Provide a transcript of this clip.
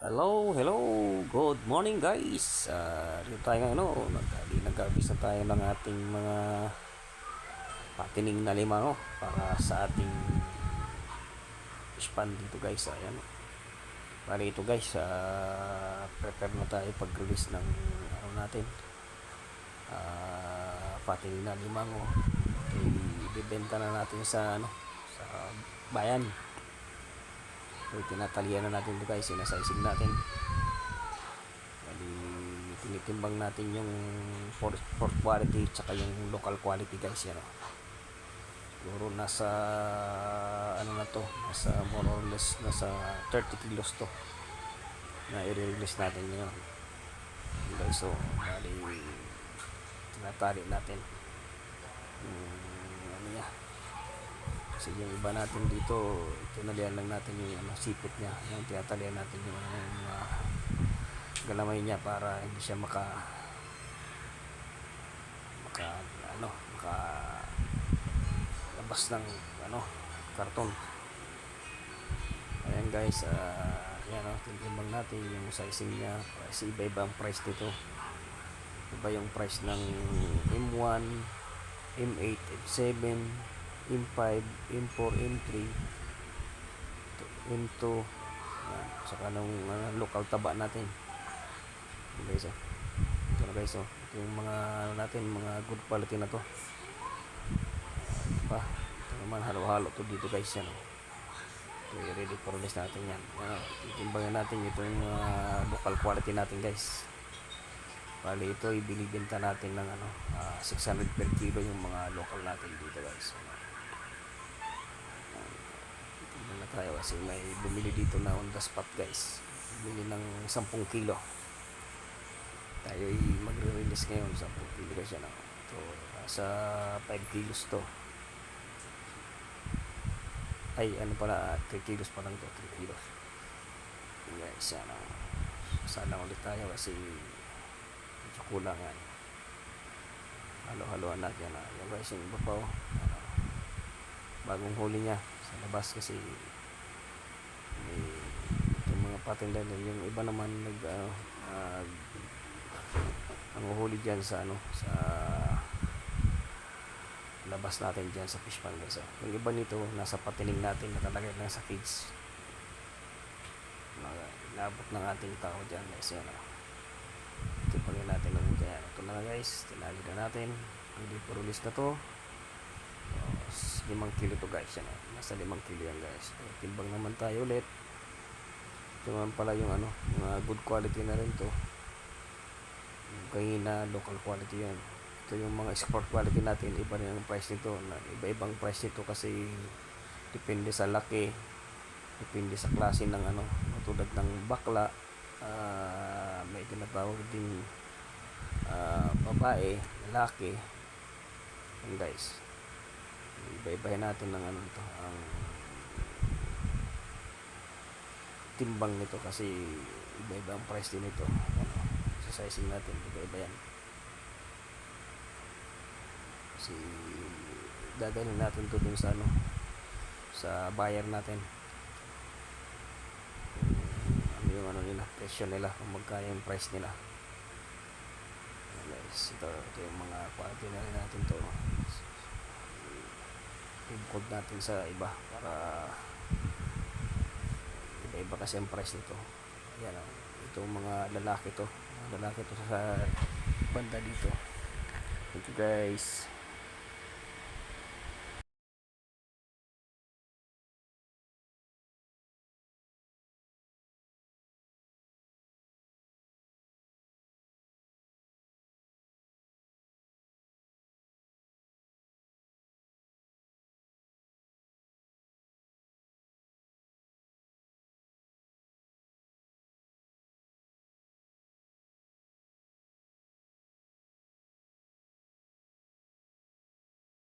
Hello, hello. Good morning, guys. Dito tayo ngayon, nag-harvest na tayo ng ating mga patining na limango para sa ating fish pan dito, guys. Ayan. Bali ito, guys, prepare na tayo pag-release ng natin. Patining na limango. Ibibenta na natin sa sa bayan. So, tinatalian na natin ito, guys. Sinasizing natin. Bali, tinitimbang natin yung port quality tsaka yung local quality, guys. Yan, siguro nasa na to, nasa more or less nasa 30 kilos to na i-release natin yun, guys. So bali tinatali natin yung niya, kasi yung iba natin dito tinalian lang natin yung sipit niya, yung tinatalian natin yung galamay niya para hindi siya maka labas ng karton. Ayan, guys, yan tinimbang natin yung sizing niya kasi iba-iba ang price dito. Iba yung price ng M1, M8, M7, M5, M4, M3, M2, yan, saka nung local taba natin, guys. Ito na, guys. Ito yung mga natin, mga good quality na to pa. Ito naman halo-halo to dito, guys. Yan, okay, ready for release natin yan. Titimbangin natin itong local quality natin, guys. Bali ito ibinibenta natin ng 600 per kilo yung mga local natin dito, guys. Ito na tayo kasi may bumili dito na on the spot, guys. Bumili ng 10 kilo. Tayo ay magre-release ngayon 10 kilo, guys. Yan, ito sa 5 kilos to. Ay, pala, 3 kilos pa lang to, 3 kilos. Guys, sana ulit tayo kasi medyo kulang yan. Halo-haloan natin yan. Yung, guys, yung iba pa, bagong huli niya sa labas kasi yung mga patinda yung iba naman ang uhuli dyan sa sa labas natin dyan sa fish pan, guys. Yung iba nito nasa patining natin, nakalagay lang sa cage, inabot ng ating tao dyan, guys. Yan, timbangin natin ng kaya ito na, guys. Tinali na natin, hindi po release na to. 5 kilo to, guys. Yan, nasa 5 kilo yan, guys. Timbang naman tayo ulit. Ito naman pala yung mga good quality na rin to. Yung kanina local quality yan. Ito yung mga export quality natin, iba rin ang price nito. Iba-ibang price nito kasi depende sa laki, depende sa klase ng tulad ng bakla, may tinatawag din babae, lalaki. And, guys, iba-ibahin natin ng ito, ang timbang nito kasi iba-iba ang price din nito. Sa sizing natin, iba-iba yan. Kasi dadalhin natin to dun sa sa buyer natin, yung nila, presyo nila, kung magkano yung price nila. Guys, ito yung mga quality na rin natin to. I-code natin sa iba para iba-iba kasi ang price nito. Ayan, ito mga lalaki to sa banda dito. Thank you, guys.